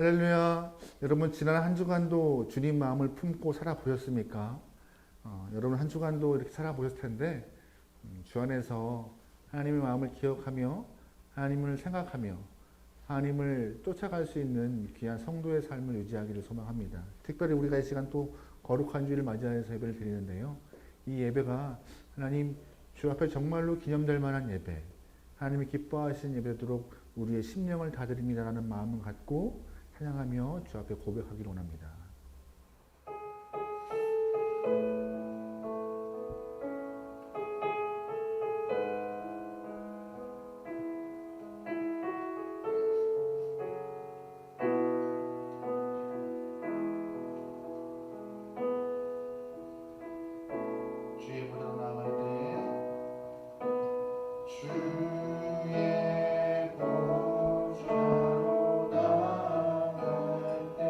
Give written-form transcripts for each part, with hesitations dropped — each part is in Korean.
할렐루야. 여러분 지난 한 주간도 주님 마음을 품고 살아보셨습니까? 여러분 한 주간도 이렇게 살아보셨을 텐데 주 안에서 하나님의 마음을 기억하며 하나님을 생각하며 하나님을 쫓아갈 수 있는 귀한 성도의 삶을 유지하기를 소망합니다. 특별히 우리가 이 시간 또 거룩한 주일을 맞이하여서 예배를 드리는데요. 이 예배가 하나님 주 앞에 정말로 기념될 만한 예배, 하나님이 기뻐하시는 예배도록 우리의 심령을 다드립니다라는 마음을 갖고 찬양하며 주 앞에 고백하기를 원합니다. 주의 보좌로 나아갈 때 주의 보좌로 나아갈 때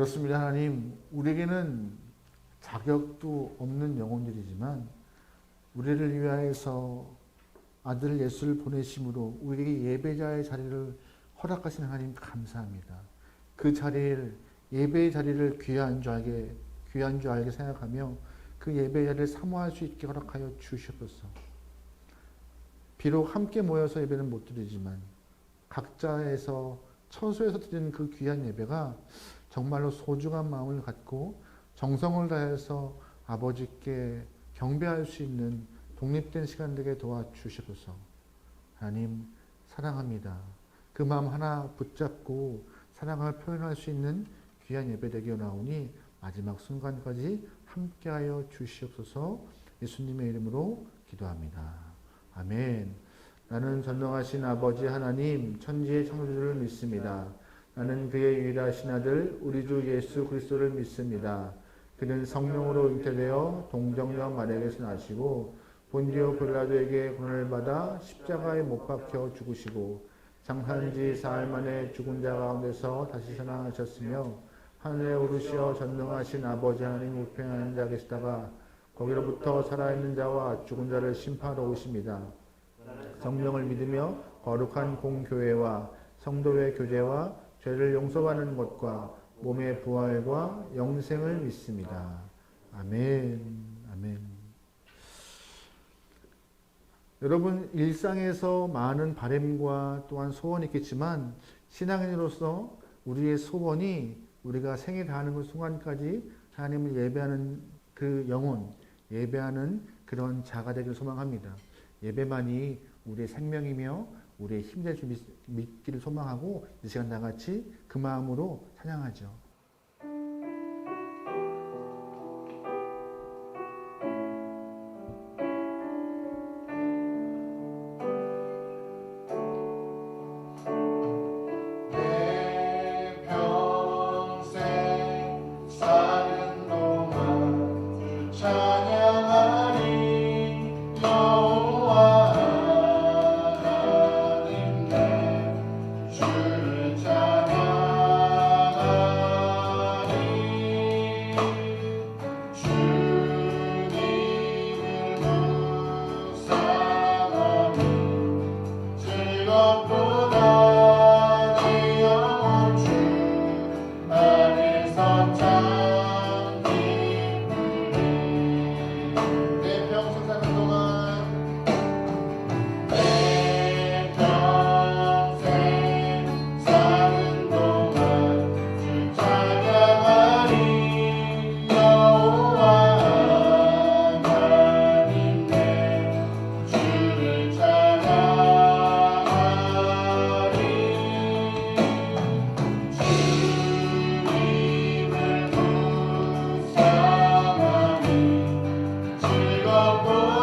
그렇습니다. 하나님, 우리에게는 자격도 없는 영혼들이지만 우리를 위하여서 아들 예수를 보내심으로 우리에게 예배자의 자리를 허락하신 하나님 감사합니다. 그 자리를, 예배의 자리를 귀한 줄 알게 생각하며 그 예배의 자리를 사모할 수 있게 허락하여 주시옵소서. 비록 함께 모여서 예배는 못 드리지만 각자에서 처소에서 드리는 그 귀한 예배가 정말로 소중한 마음을 갖고 정성을 다해서 아버지께 경배할 수 있는 독립된 시간 되게 도와주시옵소서. 하나님 사랑합니다. 그 마음 하나 붙잡고 사랑을 표현할 수 있는 귀한 예배 되게 나오니 마지막 순간까지 함께하여 주시옵소서. 예수님의 이름으로 기도합니다. 아멘. 나는 전능하신 아버지 하나님 천지의 창조주를 믿습니다. 나는 그의 유일하신 아들 우리 주 예수 그리스도를 믿습니다. 그는 성령으로 잉태되어 동정녀 마리아에게서 나시고 본디오 빌라도에게 고난을 받아 십자가에 못 박혀 죽으시고 장사한 지 사흘 만에 죽은 자 가운데서 다시 살아나셨으며 하늘에 오르시어 전능하신 아버지 하나님 우편에 앉아 계시다가 거기로부터 살아있는 자와 죽은 자를 심판하러 오십니다. 성령을 믿으며 거룩한 공교회와 성도의 교제와 죄를 용서받는 것과 몸의 부활과 영생을 믿습니다. 아멘. 아멘. 여러분, 일상에서 많은 바람과 또한 소원이 있겠지만 신앙인으로서 우리의 소원이 우리가 생에 다하는 그 순간까지 하나님을 예배하는 그 영혼, 예배하는 그런 자가 되기를 소망합니다. 예배만이 우리의 생명이며 우리의 힘이 될 줄 믿기를 소망하고 이 시간 다 같이 그 마음으로 찬양하죠. 즐겁고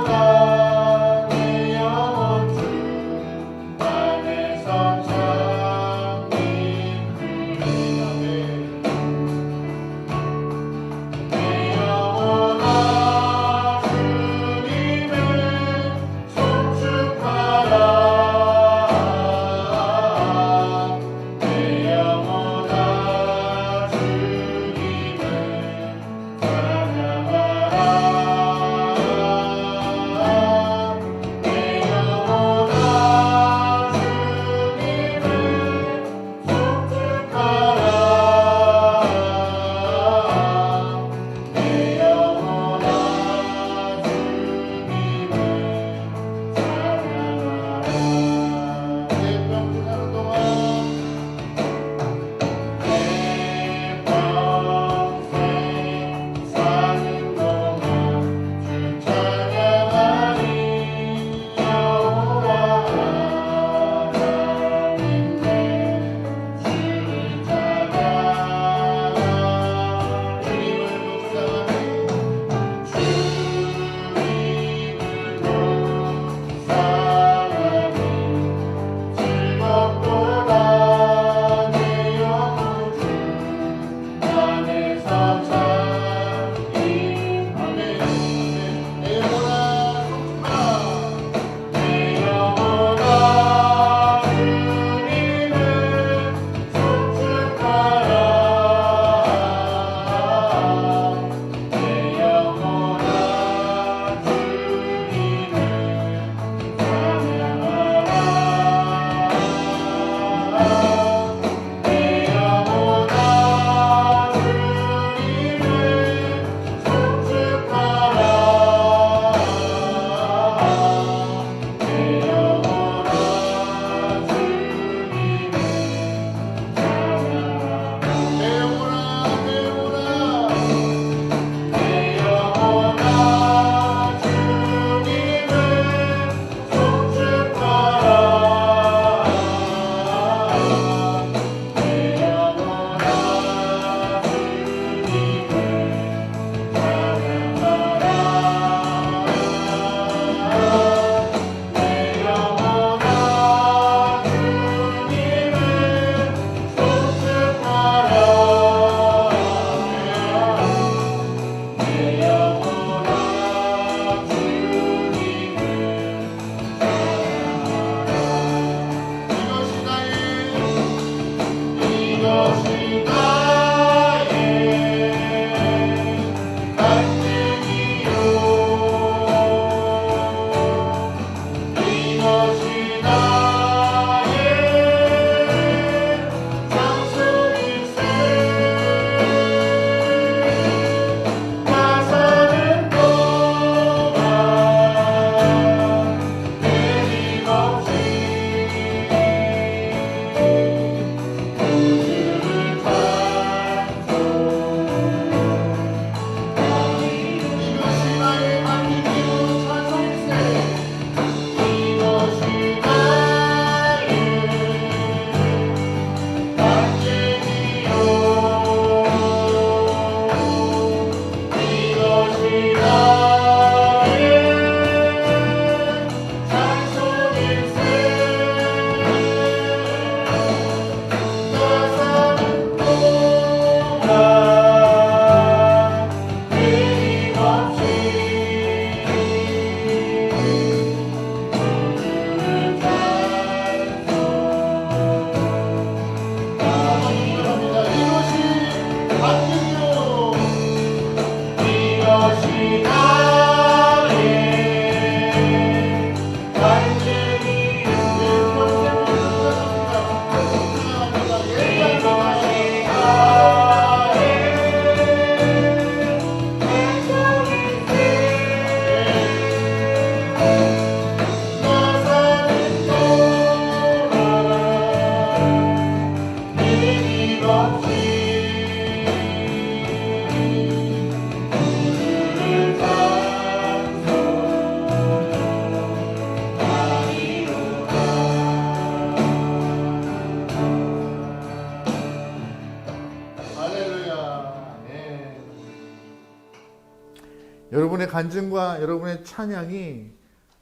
여러분의 간증과 여러분의 찬양이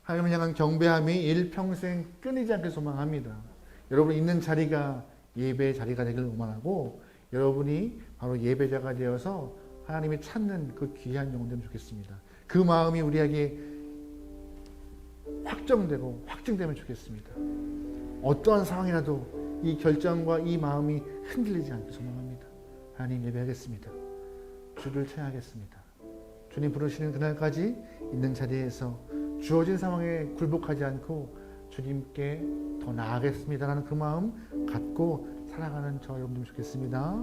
하나님을 향한 경배함이 일평생 끊이지 않게 소망합니다. 여러분 있는 자리가 예배의 자리가 되기를 소망하고 여러분이 바로 예배자가 되어서 하나님이 찾는 그 귀한 영혼 되면 좋겠습니다. 그 마음이 우리에게 확정되고 확증되면 좋겠습니다. 어떠한 상황이라도 이 결정과 이 마음이 흔들리지 않게 소망합니다. 하나님 예배하겠습니다. 주를 찬양하겠습니다. 주님 부르시는 그날까지 있는 자리에서 주어진 상황에 굴복하지 않고 주님께 더 나아가겠습니다라는 그 마음 갖고 살아가는 저 여러분들 좋겠습니다.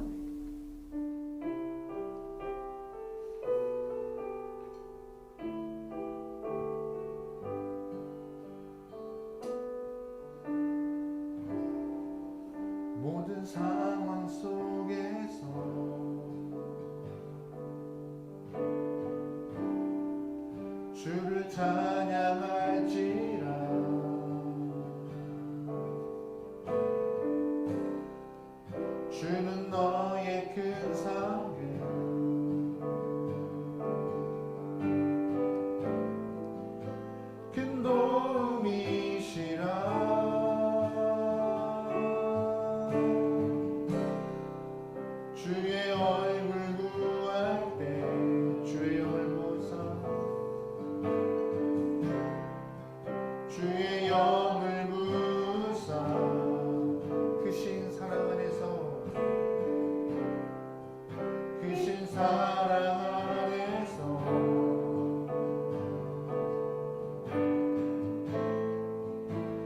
모든 상황 속에서 주를 찬양할지라 주는 너의 큰 상급 큰 도움이시라 주의 얼굴 구할 때 주의 얼보사 주의 영을 부사 크신 사랑 안에서 크신 사랑 안에서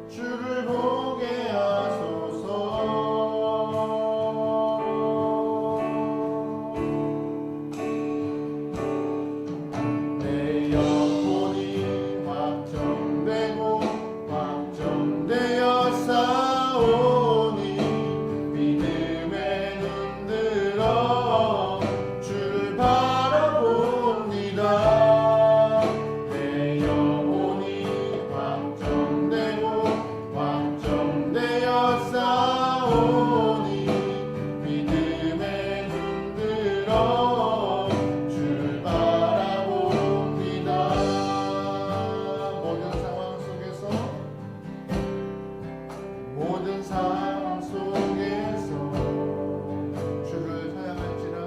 주를 보게 하소서. 내 영혼이 확정되고 확정되어 싸우니 믿음에 눈들어 주를 바라봅니다. 내 영혼이 확정되고 확정되어 싸우니 믿음에 눈들어 주를 바라봅니다. 모든 상황 속에서 주를 찬양할지라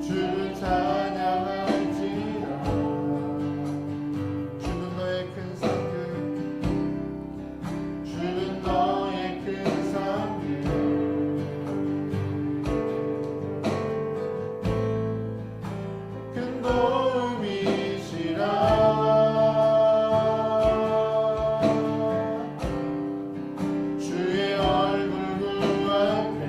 주를 찬양할지라 주는 너의 큰 상급 주는 너의 큰 상급 큰 도움이시라 주의 얼굴 구할 때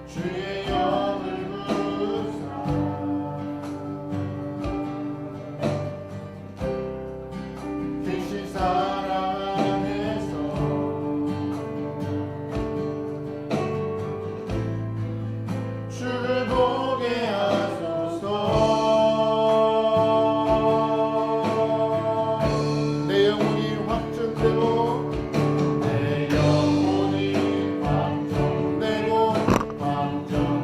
주의 영을 부사 크신 사랑 안에서 주를 보게 하소서. 내 영혼이 확정되고 내 영혼이 확정되고 확정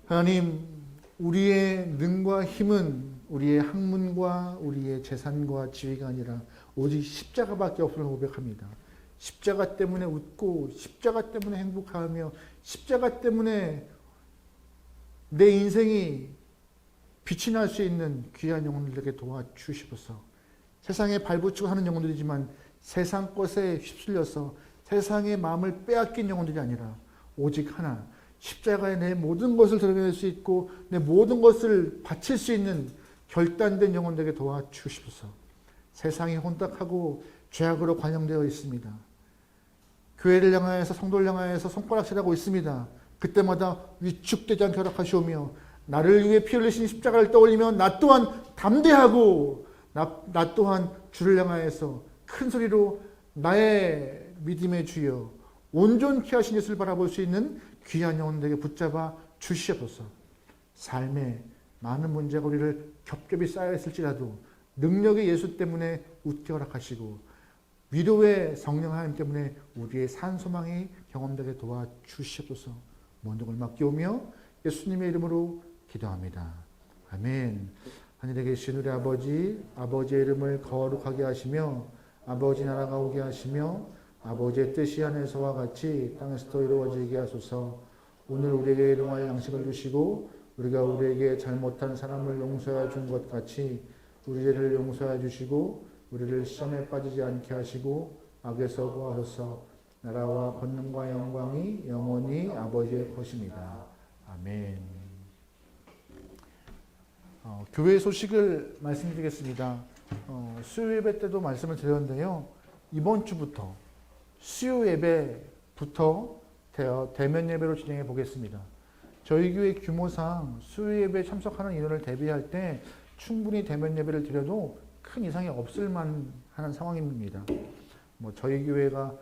하나님, 우리의 능과 힘은 우리의 학문과 우리의 재산과 지위가 아니라 오직 십자가밖에 없음을 고백합니다. 십자가 때문에 웃고 십자가 때문에 행복하며 십자가 때문에 내 인생이 빛이 날 수 있는 귀한 영혼들에게 도와주시옵소서. 세상에 발붙이고 하는 영혼들이지만 세상 것에 휩쓸려서 세상의 마음을 빼앗긴 영혼들이 아니라 오직 하나, 십자가에 내 모든 것을 드러낼 수 있고 내 모든 것을 바칠 수 있는 결단된 영혼들에게 도와주시옵소서. 세상이 혼탁하고 죄악으로 관영되어 있습니다. 교회를 향하여서 성도를 향하여서 손가락질하고 있습니다. 그때마다 위축되지 않게 허락하시오며 나를 위해 피 흘리신 십자가를 떠올리며 나 또한 담대하고 나 또한 주를 향하여서 큰 소리로 나의 믿음의 주여 온전케 하신 예수를 바라볼 수 있는 귀한 영혼들에게 붙잡아 주시옵소서. 삶에 많은 문제가 우리를 겹겹이 쌓여 있을지라도 능력의 예수 때문에 웃게 허락하시고 위로의 성령 하나님 때문에 우리의 산소망이 경험되게 도와주시옵소서. 모든 걸 맡기오며 예수님의 이름으로 기도합니다. 아멘. 하늘에 계신 우리 아버지, 아버지의 이름을 거룩하게 하시며 아버지 나라가 오게 하시며 아버지의 뜻이 하늘에서와 같이 땅에서도 이루어지게 하소서. 오늘 우리에게 일용할 양식을 주시고 우리가 우리에게 잘못한 사람을 용서해 준 것 같이 우리 죄를 용서해 주시고 우리를 시험에 빠지지 않게 하시고 악에서 구하소서. 나라와 권능과 영광이 영원히 아버지의 것입니다. 아멘. 교회 소식을 말씀드리겠습니다. 수요 예배 때도 말씀을 드렸는데요. 이번 주부터 수요 예배부터 대면 예배로 진행해 보겠습니다. 저희 교회 규모상 수요 예배에 참석하는 인원을 대비할 때 충분히 대면 예배를 드려도 큰 이상이 없을 만한 상황입니다. 저희 교회가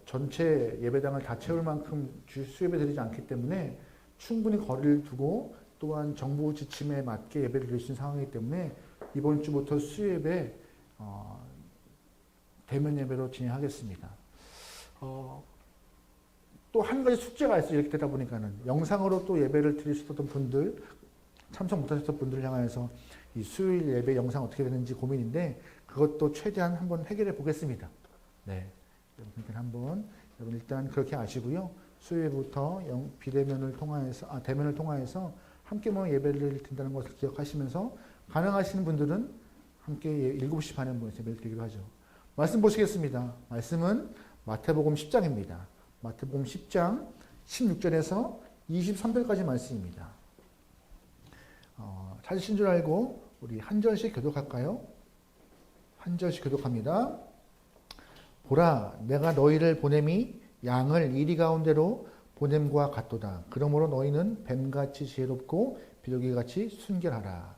전체 예배당을 다 채울 만큼 수요 예배 드리지 않기 때문에 충분히 거리를 두고 또한 정부 지침에 맞게 예배를 드릴 수 있는 상황이기 때문에 이번 주부터 수요 예배 대면 예배로 진행하겠습니다. 또 한 가지 숙제가 있어요. 이렇게 되다 보니까는 영상으로 또 예배를 드리셨던 분들, 참석 못하셨던 분들을 향해서 이 수요일 예배 영상 어떻게 되는지 고민인데 그것도 최대한 한번 해결해 보겠습니다. 네, 여러분 일단 그렇게 아시고요. 수요일부터 비대면을 통하여서 대면을 통하여서 함께 모여 예배를 드린다는 것을 기억하시면서 가능하신 분들은 함께 7시 반에 모여서 예배를 드리기로 하죠. 말씀 보시겠습니다. 말씀은 마태복음 10장입니다. 마태복음 10장 16절에서 23절까지 말씀입니다. 찾으신 줄 알고 우리 한 절씩 교독할까요? 한 절씩 교독합니다. 보라, 내가 너희를 보냄이 양을 이리 가운데로 보냄과 같도다. 그러므로 너희는 뱀같이 지혜롭고 비둘기같이 순결하라.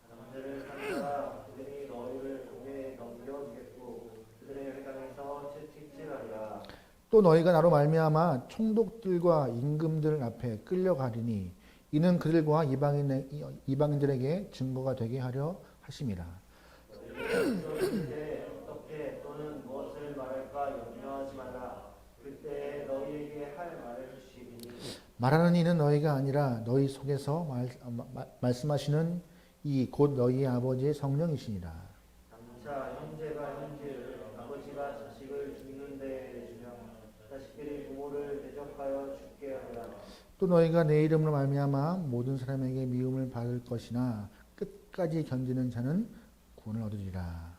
남들을 찾다가 그들이 너희를 공에 넘겨주겠고 그들의 회당에서 채찍질하리라. 또 너희가 나로 말미암아 총독들과 임금들 앞에 끌려가리니 이는 그들과 이방인들에게 증거가 되게 하려 하심이라. 너희를 어떻게 또는 무엇을 말할까 염려하지 말라. 그때 너희에게 할 말을 주시리니 말하는 이는 너희가 아니라 너희 속에서 말씀하시는 이 곧 너희의 아버지의 성령이시니라. 장차 형제가 형제를 아버지가 자식을 죽는 데에 주며 자식들이 부모를 대적하여 죽게 하리라. 또 너희가 내 이름으로 말미암아 모든 사람에게 미움을 받을 것이나 끝까지 견디는 자는 구원을 얻으리라.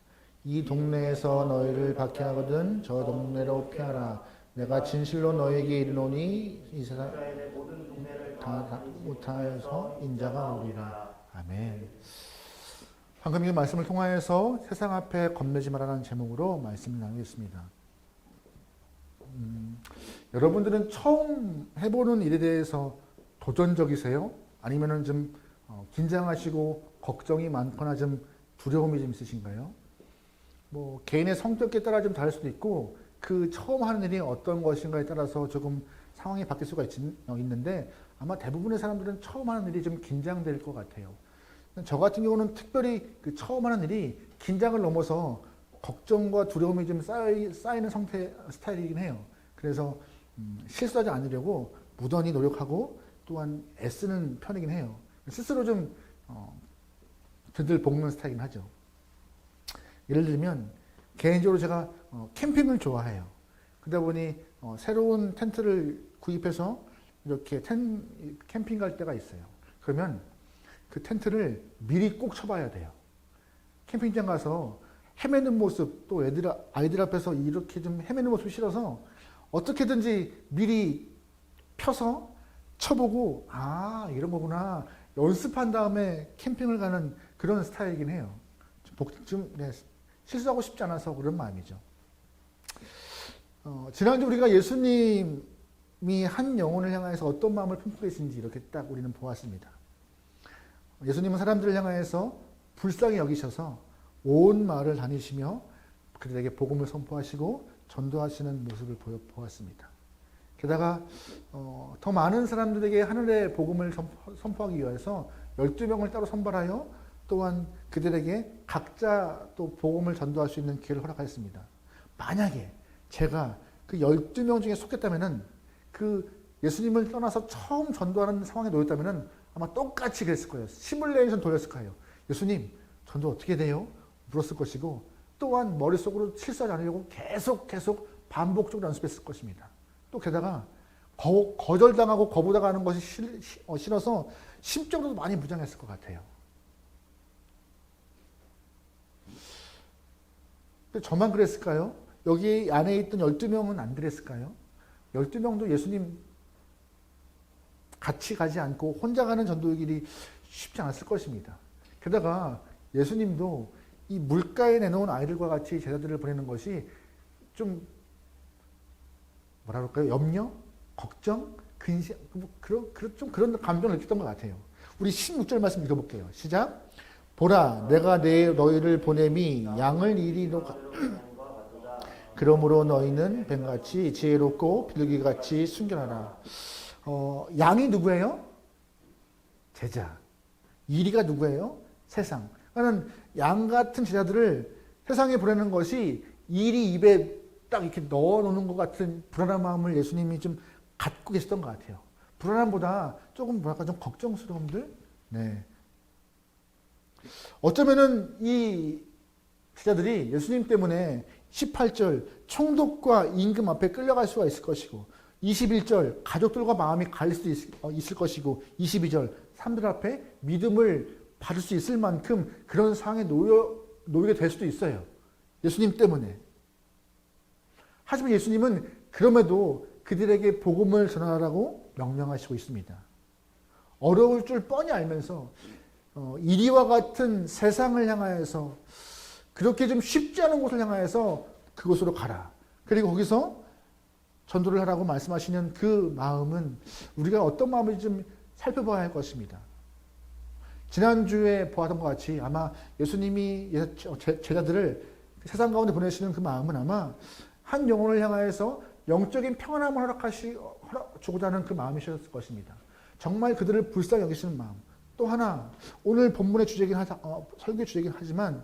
이 동네에서 너희를 박해하거든 저 동네로 피하라. 내가 진실로 너희에게 이르노니 이 세상 이스라엘의 모든 동네를 다 못하여서 인자가 오리라. 아멘. 방금 이 말씀을 통하여서 세상 앞에 겁내지 말라는 제목으로 말씀을 나누겠습니다. 여러분들은 처음 해보는 일에 대해서 도전적이세요? 아니면은 좀 긴장하시고 걱정이 많거나 좀 두려움이 좀 있으신가요? 뭐 개인의 성격에 따라 좀 다를 수도 있고 그 처음 하는 일이 어떤 것인가에 따라서 조금 상황이 바뀔 수가 있는데 아마 대부분의 사람들은 처음 하는 일이 좀 긴장될 것 같아요. 저 같은 경우는 특별히 그 처음 하는 일이 긴장을 넘어서 걱정과 두려움이 좀 쌓이는 스타일이긴 해요. 그래서 실수하지 않으려고 무던히 노력하고 또한 애쓰는 편이긴 해요. 스스로 좀 들들 볶는 스타일이긴 하죠. 예를 들면 개인적으로 제가 캠핑을 좋아해요. 그러다 보니 새로운 텐트를 구입해서 이렇게 캠핑 갈 때가 있어요. 그러면 그 텐트를 미리 꼭 쳐봐야 돼요. 캠핑장 가서 헤매는 모습, 또 아이들 앞에서 이렇게 좀 헤매는 모습 싫어서 어떻게든지 미리 펴서 쳐보고 아 이런 거구나 연습한 다음에 캠핑을 가는 그런 스타일이긴 해요. 실수하고 싶지 않아서 그런 마음이죠. 지난주 우리가 예수님이 한 영혼을 향해서 어떤 마음을 품고 계신지 이렇게 딱 우리는 보았습니다. 예수님은 사람들을 향해서 불쌍히 여기셔서 온 마을을 다니시며 그들에게 복음을 선포하시고 전도하시는 모습을 보았습니다. 게다가 더 많은 사람들에게 하늘의 복음을 선포하기 위해서 12명을 따로 선발하여 또한 그들에게 각자 또 복음을 전도할 수 있는 기회를 허락하였습니다. 만약에 제가 그 12명 중에 속했다면은 그 예수님을 떠나서 처음 전도하는 상황에 놓였다면은 아마 똑같이 그랬을 거예요. 시뮬레이션 돌렸을 거예요. 예수님, 전도 어떻게 돼요? 물었을 것이고 또한 머릿속으로 실수하지 않으려고 계속 반복적으로 연습했을 것입니다. 또 게다가 거절당하고 거부당하는 것이 싫어서 심적으로도 많이 무장했을 것 같아요. 저만 그랬을까요? 여기 안에 있던 12명은 안 그랬을까요? 12명도 예수님 같이 가지 않고 혼자 가는 전도의 길이 쉽지 않았을 것입니다. 게다가 예수님도 이 물가에 내놓은 아이들과 같이 제자들을 보내는 것이 좀 뭐라 그럴까요? 염려? 걱정? 근심? 좀 그런 감정을 느꼈던 것 같아요. 우리 16절 말씀 읽어볼게요. 시작! 보라, 내가 너희를 보냄이 양을 이리로 그러므로 너희는 뱀같이 지혜롭고 비둘기같이 순결하라. 양이 누구예요? 제자. 이리가 누구예요? 세상. 그러니까 양 같은 제자들을 세상에 보내는 것이 일이 입에 딱 이렇게 넣어놓는 것 같은 불안한 마음을 예수님이 좀 갖고 계셨던 것 같아요. 불안함보다 조금 뭐랄까 좀 걱정스러움들? 네. 어쩌면은 이 제자들이 예수님 때문에 18절 총독과 임금 앞에 끌려갈 수가 있을 것이고 21절 가족들과 마음이 갈릴 수도 있을 것이고 22절 사람들 앞에 믿음을 받을 수 있을 만큼 그런 상황에 놓이게 될 수도 있어요. 예수님 때문에. 하지만 예수님은 그럼에도 그들에게 복음을 전하라고 명령하시고 있습니다. 어려울 줄 뻔히 알면서 이리와 같은 세상을 향하여서 그렇게 좀 쉽지 않은 곳을 향하여서 그곳으로 가라. 그리고 거기서 전도를 하라고 말씀하시는 그 마음은 우리가 어떤 마음인지 좀 살펴봐야 할 것입니다. 지난주에 보았던 것 같이 아마 예수님이 제자들을 세상 가운데 보내시는 그 마음은 아마 한 영혼을 향하여서 영적인 평안함을 허락주고자 하는 그 마음이셨을 것입니다. 정말 그들을 불쌍히 여기시는 마음. 또 하나 오늘 본문의 설교의 주제이긴 하지만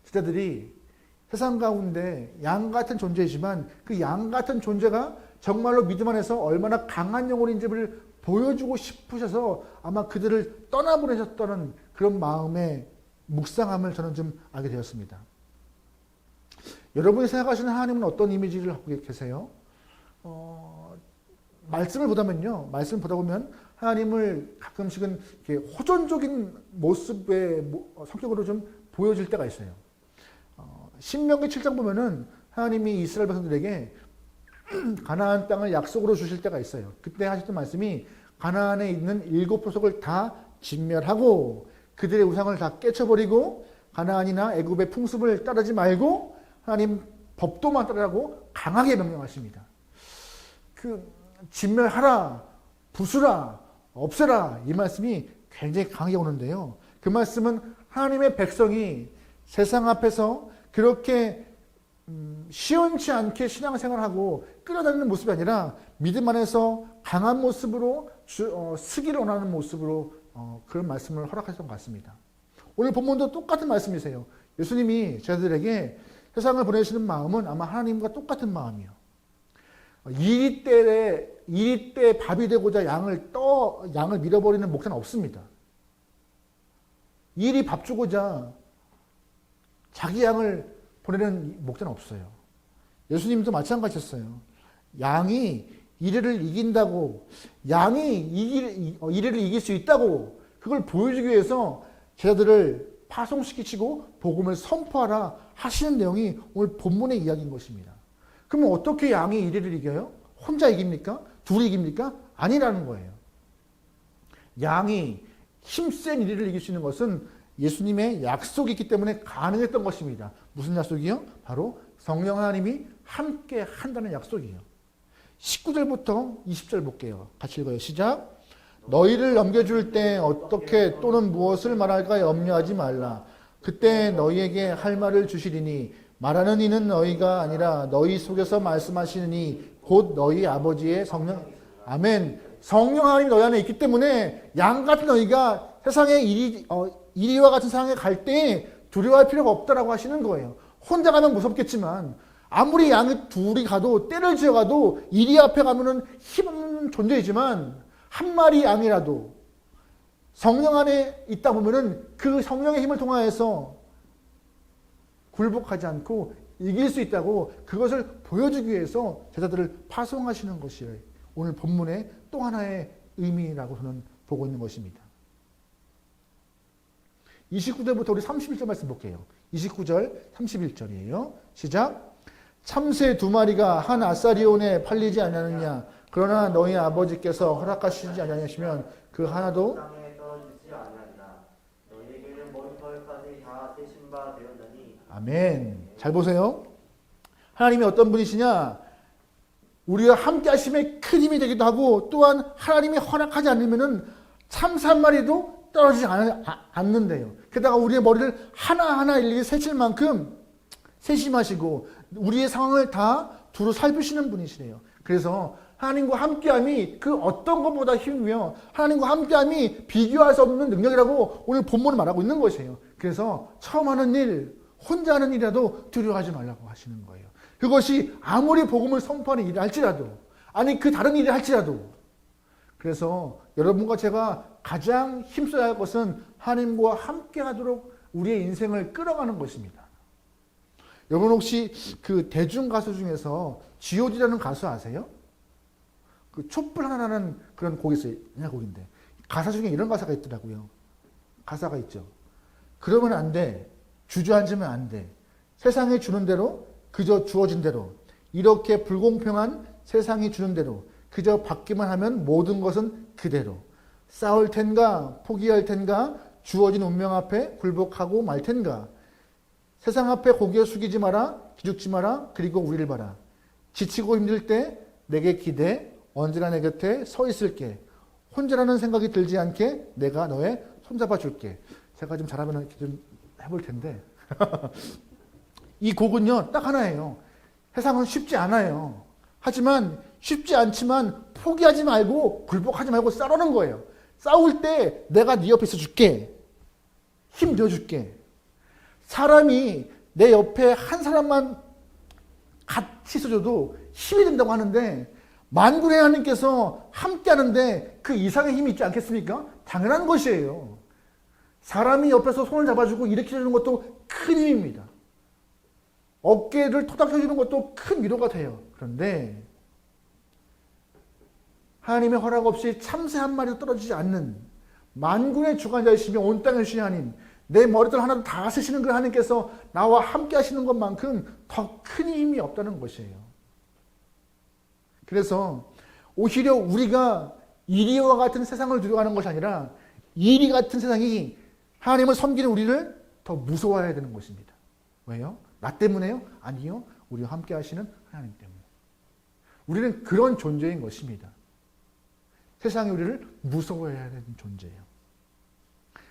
제자들이 세상 가운데 양 같은 존재이지만 그 양 같은 존재가 정말로 믿음 안에서 얼마나 강한 영혼인지를 보여주고 싶으셔서 아마 그들을 떠나보내셨다는 그런 마음의 묵상함을 저는 좀 알게 되었습니다. 여러분이 생각하시는 하나님은 어떤 이미지를 하고 계세요? 말씀을 보다 보면 하나님을 가끔씩은 이렇게 호전적인 모습의 성격으로 좀 보여질 때가 있어요. 신명기 7장 보면은 하나님이 이스라엘 백성들에게 가나안 땅을 약속으로 주실 때가 있어요. 그때 하셨던 말씀이 가나안에 있는 7 보석을 다 진멸하고 그들의 우상을 다 깨쳐버리고 가나안이나 애굽의 풍습을 따르지 말고 하나님 법도만 따르라고 강하게 명령하십니다. 그 진멸하라, 부수라, 없애라 이 말씀이 굉장히 강하게 오는데요. 그 말씀은 하나님의 백성이 세상 앞에서 그렇게 시원치 않게 신앙생활하고 끌어다니는 모습이 아니라 믿음 안에서 강한 모습으로 쓰기를 원하는 모습으로 그런 말씀을 허락하셨던 것 같습니다. 오늘 본문도 똑같은 말씀이세요. 예수님이 제자들에게 세상을 보내시는 마음은 아마 하나님과 똑같은 마음이요. 이리 때 밥이 되고자 양을 밀어버리는 목자는 없습니다. 일이 밥 주고자 자기 양을 보내는 목자는 없어요. 예수님도 마찬가지였어요. 양이 이리를 이긴다고, 양이 이리를 이길 수 있다고 그걸 보여주기 위해서 제자들을 파송시키시고 복음을 선포하라 하시는 내용이 오늘 본문의 이야기인 것입니다. 그러면 어떻게 양이 이리를 이겨요? 혼자 이깁니까? 둘이 이깁니까? 아니라는 거예요. 양이 힘센 이리를 이길 수 있는 것은 예수님의 약속이 있기 때문에 가능했던 것입니다. 무슨 약속이요? 바로 성령 하나님이 함께 한다는 약속이에요. 19절부터 20절 볼게요. 같이 읽어요. 시작. 너희를 넘겨줄 때 어떻게 또는 무엇을 말할까 염려하지 말라. 그때 너희에게 할 말을 주시리니 말하는 이는 너희가 아니라 너희 속에서 말씀하시는 이 곧 너희 아버지의 성령. 아멘. 성령 하나님이 너희 안에 있기 때문에 양 같은 너희가 세상의 이리와 같은 상황에 갈 때 두려워할 필요가 없다라고 하시는 거예요. 혼자 가면 무섭겠지만 아무리 양이 둘이 가도 때를 지어가도 이리 앞에 가면은 힘없는 존재이지만 한 마리 양이라도 성령 안에 있다 보면은 그 성령의 힘을 통하여서 굴복하지 않고 이길 수 있다고 그것을 보여주기 위해서 제자들을 파송하시는 것이 오늘 본문의 또 하나의 의미라고 저는 보고 있는 것입니다. 29절부터 우리 31절 말씀 볼게요. 29절 31절이에요. 시작. 참새 2마리가 한 아사리온에 팔리지 않았느냐. 그러나 너희 아버지께서 허락하시지 않으시면 그 하나도 땅에 떨어지지 아니하리라. 너희에게는 머리털까지 다 세신 바 되었느니. 아멘. 잘 보세요. 하나님이 어떤 분이시냐? 우리와 함께 하심에 큰 힘이 되기도 하고 또한 하나님이 허락하지 않으면은 참새 1마리도 떨어지지 않는데요. 게다가 우리의 머리를 하나하나 일일이 세칠 만큼 세심하시고 우리의 상황을 다 두루 살피시는 분이시래요. 그래서 하나님과 함께함이 그 어떤 것보다 힘이며 하나님과 함께함이 비교할 수 없는 능력이라고 오늘 본문을 말하고 있는 것이에요. 그래서 처음 하는 일, 혼자 하는 일이라도 두려워하지 말라고 하시는 거예요. 그것이 아무리 복음을 선포하는 일이 할지라도 아니 그 다른 일이 할지라도 그래서 여러분과 제가 가장 힘써야 할 것은 하나님과 함께 하도록 우리의 인생을 끌어가는 것입니다. 여러분 혹시 그 대중 가수 중에서 G.O.D라는 가수 아세요? 그 촛불 하나라는 그런 곡이 있어요. 옛날 곡인데 가사 중에 이런 가사가 있더라고요. 가사가 있죠. 그러면 안 돼. 주저앉으면 안 돼. 세상이 주는 대로 그저 주어진 대로 이렇게 불공평한 세상이 주는 대로 그저 받기만 하면 모든 것은 그대로 싸울 텐가 포기할 텐가 주어진 운명 앞에 굴복하고 말 텐가 세상 앞에 고개 숙이지 마라 기죽지 마라 그리고 우리를 봐라 지치고 힘들 때 내게 기대 언제나 내 곁에 서 있을게 혼자라는 생각이 들지 않게 내가 너의 손잡아 줄게. 제가 좀 잘하면 이렇게 좀 해볼 텐데 이 곡은요 딱 하나예요. 세상은 쉽지 않아요. 하지만 쉽지 않지만 포기하지 말고 굴복하지 말고 싸우는 거예요. 싸울 때 내가 네 옆에 있어줄게. 힘 줘줄게. 사람이 내 옆에 한 사람만 같이 있어줘도 힘이 된다고 하는데 만군의 하나님께서 함께 하는데 그 이상의 힘이 있지 않겠습니까? 당연한 것이에요. 사람이 옆에서 손을 잡아주고 일으켜주는 것도 큰 힘입니다. 어깨를 토닥여주는 것도 큰 위로가 돼요. 그런데 하나님의 허락 없이 참새 한 마리도 떨어지지 않는 만군의 주관자이시며 온 땅의 주인 하나님, 내 머리들 하나도 다 쓰시는 그 하나님께서 나와 함께 하시는 것만큼 더 큰 힘이 없다는 것이에요. 그래서 오히려 우리가 이리와 같은 세상을 두려워하는 것이 아니라 이리 같은 세상이 하나님을 섬기는 우리를 더 무서워해야 되는 것입니다. 왜요? 나 때문에요? 아니요. 우리와 함께 하시는 하나님 때문에. 우리는 그런 존재인 것입니다. 세상이 우리를 무서워해야 되는 존재예요.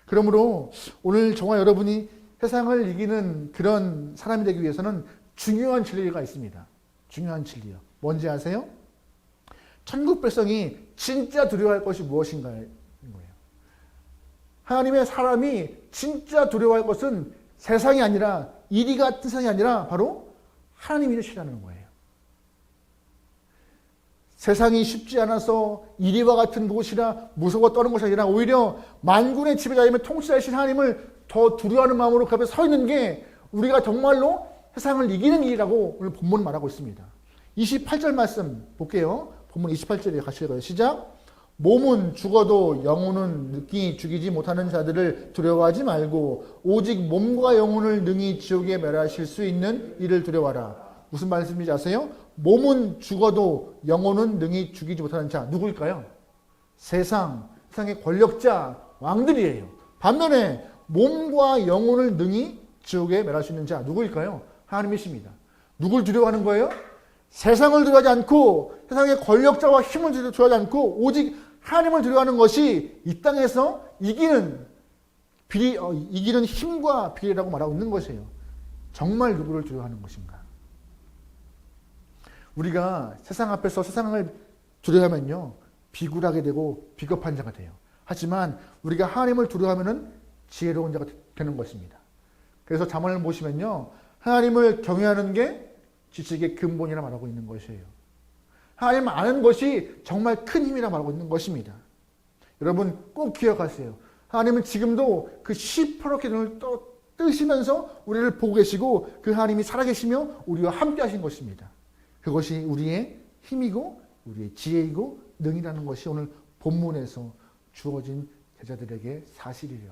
그러므로 오늘 저와 여러분이 세상을 이기는 그런 사람이 되기 위해서는 중요한 진리가 있습니다. 중요한 진리요. 뭔지 아세요? 천국 백성이 진짜 두려워할 것이 무엇인가인 거예요. 하나님의 사람이 진짜 두려워할 것은 세상이 아니라 이리 같은 세상이 아니라 바로 하나님이시라는 거예요. 세상이 쉽지 않아서 이리와 같은 곳이라 무서워 떠는 것이 아니라 오히려 만군의 지배자이며 통치자이신 하나님을 더 두려워하는 마음으로 그 앞에 서 있는 게 우리가 정말로 세상을 이기는 길이라고 오늘 본문은 말하고 있습니다. 28절 말씀 볼게요. 본문 28절에 같이 읽어요. 시작. 몸은 죽어도 영혼은 능히 죽이지 못하는 자들을 두려워하지 말고 오직 몸과 영혼을 능히 지옥에 멸하실 수 있는 이를 두려워하라. 무슨 말씀인지 아세요? 몸은 죽어도 영혼은 능히 죽이지 못하는 자 누구일까요? 세상의 권력자 왕들이에요. 반면에 몸과 영혼을 능히 지옥에 멸할 수 있는 자 누구일까요? 하나님이십니다. 누굴 두려워하는 거예요? 세상을 두려워하지 않고 세상의 권력자와 힘을 두려워하지 않고 오직 하나님을 두려워하는 것이 이 땅에서 이기는 힘과 비리라고 말하고 있는 것이에요. 정말 누구를 두려워하는 것인가? 우리가 세상 앞에서 세상을 두려워하면요 비굴하게 되고 비겁한 자가 돼요. 하지만 우리가 하나님을 두려워하면은 지혜로운 자가 되는 것입니다. 그래서 잠언을 보시면요 하나님을 경외하는 게 지식의 근본이라 말하고 있는 것이에요. 하나님 아는 것이 정말 큰 힘이라 말하고 있는 것입니다. 여러분 꼭 기억하세요. 하나님은 지금도 그 시퍼렇게 눈을 뜨시면서 우리를 보고 계시고 그 하나님이 살아계시며 우리와 함께 하신 것입니다. 그것이 우리의 힘이고 우리의 지혜이고 능이라는 것이 오늘 본문에서 주어진 제자들에게 사실이래요.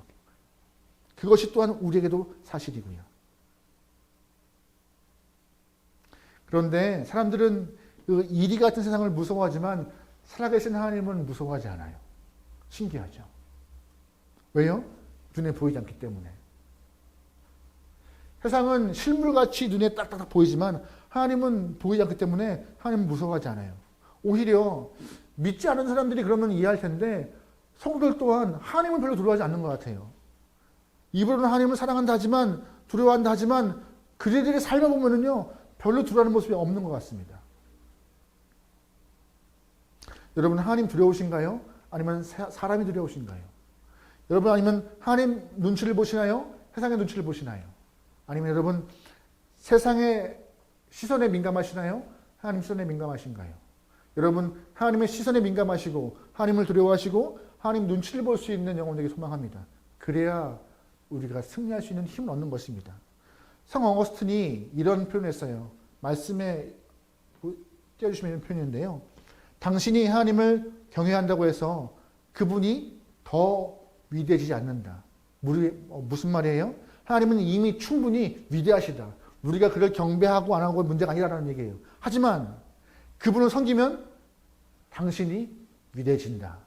그것이 또한 우리에게도 사실이고요. 그런데 사람들은 그 이리 같은 세상을 무서워하지만 살아계신 하나님은 무서워하지 않아요. 신기하죠. 왜요? 눈에 보이지 않기 때문에. 세상은 실물같이 눈에 딱딱딱 보이지만 하나님은 보이지 않기 때문에 하나님은 무서워하지 않아요. 오히려 믿지 않은 사람들이 그러면 이해할 텐데 성도들 또한 하나님을 별로 두려워하지 않는 것 같아요. 입으로는 하나님을 사랑한다 하지만 두려워한다 하지만 그들의 삶을 보면은요 별로 두려워하는 모습이 없는 것 같습니다. 여러분 하나님 두려우신가요? 아니면 사람이 두려우신가요? 여러분 아니면 하나님 눈치를 보시나요? 세상의 눈치를 보시나요? 아니면 여러분 세상의 시선에 민감하시나요? 하나님 시선에 민감하신가요? 여러분 하나님의 시선에 민감하시고 하나님을 두려워하시고 하나님 눈치를 볼 수 있는 영혼 되기 소망합니다. 그래야 우리가 승리할 수 있는 힘을 얻는 것입니다. 성 어거스틴이 이런 표현을 했어요. 말씀에 띄워주시면 이런 표현인데요. 당신이 하나님을 경외한다고 해서 그분이 더 위대해지지 않는다. 무슨 말이에요? 하나님은 이미 충분히 위대하시다. 우리가 그를 경배하고 안 하고 문제가 아니라는 얘기예요. 하지만 그분을 섬기면 당신이 위대해진다.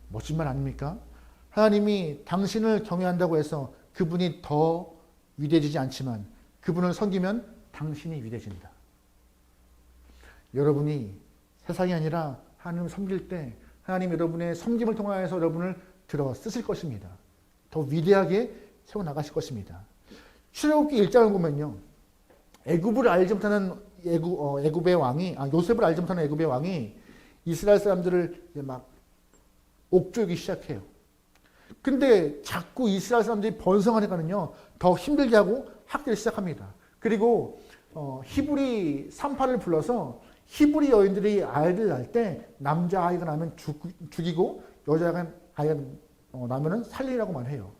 멋진 말 아닙니까? 하나님이 당신을 경외한다고 해서 그분이 더 위대해지지 않지만 그분을 섬기면 당신이 위대해진다. 여러분이 세상이 아니라 하나님을 섬길 때 하나님 여러분의 섬김을 통하여서 여러분을 들어 쓰실 것입니다. 더 위대하게 세워나가실 것입니다. 출애굽기 1장을 보면요. 애굽을 알지 못하는 애굽의 왕이 요셉을 알지 못하는 애굽의 왕이 이스라엘 사람들을 막 옥죄기 시작해요. 근데 자꾸 이스라엘 사람들이 번성하니까는요. 더 힘들게 하고 학대를 시작합니다. 그리고 히브리 산파를 불러서 히브리 여인들이 아이를 낳을 때 남자아이가 나면 죽이고 여자아이가 나면은 살리라고 말해요.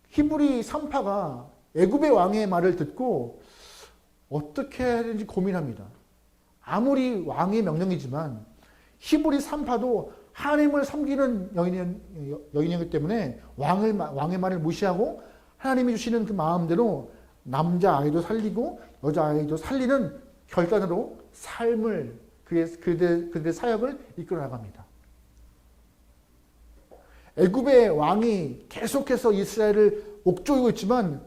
히브리 산파가 애굽의 왕의 말을 듣고 어떻게 해야 되는지 고민합니다. 아무리 왕의 명령이지만 히브리 산파도 하나님을 섬기는 여인이기 때문에 왕의 말을 무시하고 하나님이 주시는 그 마음대로 남자아이도 살리고 여자아이도 살리는 결단으로 삶을 그들의 사역을 이끌어 나갑니다. 애굽의 왕이 계속해서 이스라엘을 옥죄이고 있지만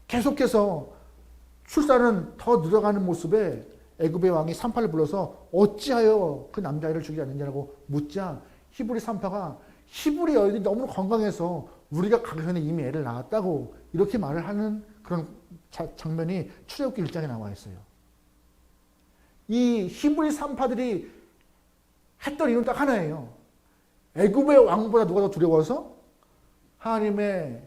계속해서 출산은 더 늘어가는 모습에 애굽의 왕이 산파를 불러서 어찌하여 그 남자아이를 죽이지 않느냐고 묻자 히브리 산파가 히브리 여인이 너무 건강해서 우리가 가기 전에 이미 애를 낳았다고 이렇게 말을 하는 그런 장면이 출애굽기 1장에 나와 있어요. 이 히브리 산파들이 했던 이유는 딱 하나예요. 애굽의 왕보다 누가 더 두려워서? 하나님의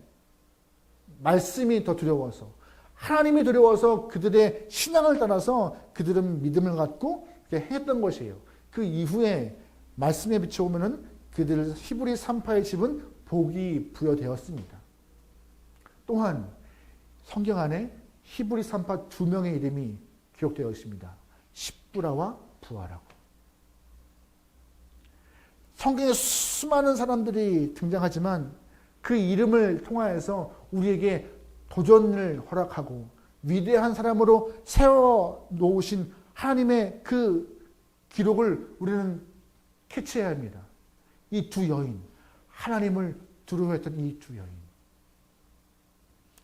말씀이 더 두려워서. 하나님이 두려워서 그들의 신앙을 따라서 그들은 믿음을 갖고 했던 것이에요. 그 이후에 말씀에 비춰보면은 그들 히브리 산파의 집은 복이 부여되었습니다. 또한 성경 안에 히브리 산파 2명의 이름이 기록되어 있습니다. 십부라와 부하라고. 성경에 수많은 사람들이 등장하지만 그 이름을 통하여서 우리에게 도전을 허락하고 위대한 사람으로 세워놓으신 하나님의 그 기록을 우리는 캐치해야 합니다. 이 두 여인, 하나님을 두려워했던 이 두 여인.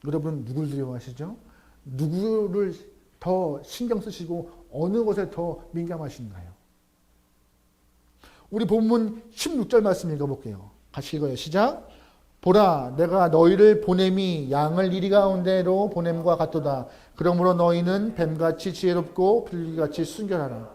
여러분 누굴 두려워하시죠? 누구를 더 신경 쓰시고 어느 것에 더 민감하신가요? 우리 본문 16절 말씀 읽어볼게요. 같이 읽어요. 시작. 보라, 내가 너희를 보냄이 양을 이리 가운데로 보냄과 같도다. 그러므로 너희는 뱀같이 지혜롭고 빌기같이 순결하라.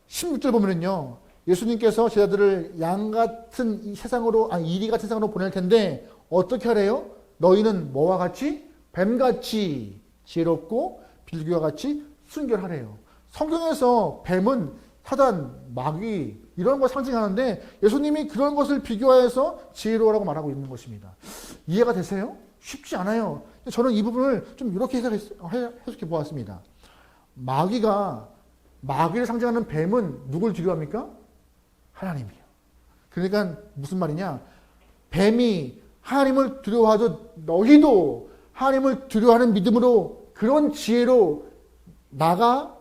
16절 보면은요, 예수님께서 제자들을 양 같은 이리 같은 세상으로 보낼 텐데 어떻게 하래요? 너희는 뭐와 같이? 뱀같이 지혜롭고 빌기와 같이 순결하래요. 성경에서 뱀은 사단, 마귀 이런 걸 상징하는데 예수님이 그런 것을 비교하여서 지혜로우라고 말하고 있는 것입니다. 이해가 되세요? 쉽지 않아요. 저는 이 부분을 좀 이렇게 해석해 보았습니다. 마귀를 상징하는 뱀은 누굴 두려워합니까? 하나님이요. 그러니까 무슨 말이냐? 뱀이 하나님을 두려워하죠. 너희도 하나님을 두려워하는 믿음으로 그런 지혜로 나가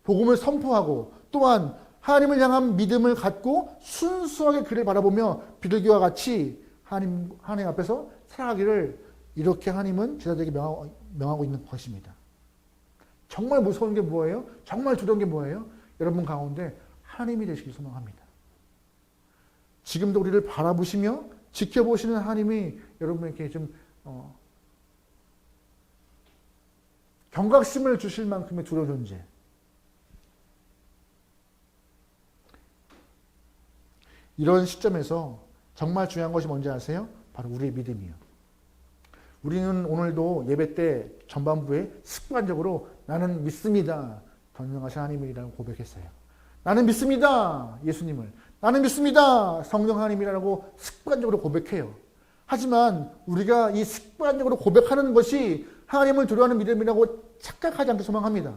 복음을 선포하고 또한 하나님을 향한 믿음을 갖고 순수하게 그를 바라보며 비둘기와 같이 하나님 앞에서 살아가기를 이렇게 하나님은 제자들에게 명하고 있는 것입니다. 정말 무서운 게 뭐예요? 정말 두려운 게 뭐예요? 여러분 가운데 하나님이 되시길 소망합니다. 지금도 우리를 바라보시며 지켜보시는 하나님이 여러분에게 좀 경각심을 주실 만큼의 두려운 존재. 이런 시점에서 정말 중요한 것이 뭔지 아세요? 바로 우리의 믿음이요. 우리는 오늘도 예배 때 전반부에 습관적으로 나는 믿습니다. 전능하신 하나님이라고 고백했어요. 나는 믿습니다. 예수님을. 나는 믿습니다. 성령 하나님이라고 습관적으로 고백해요. 하지만 우리가 이 습관적으로 고백하는 것이 하나님을 두려워하는 믿음이라고 착각하지 않게 소망합니다.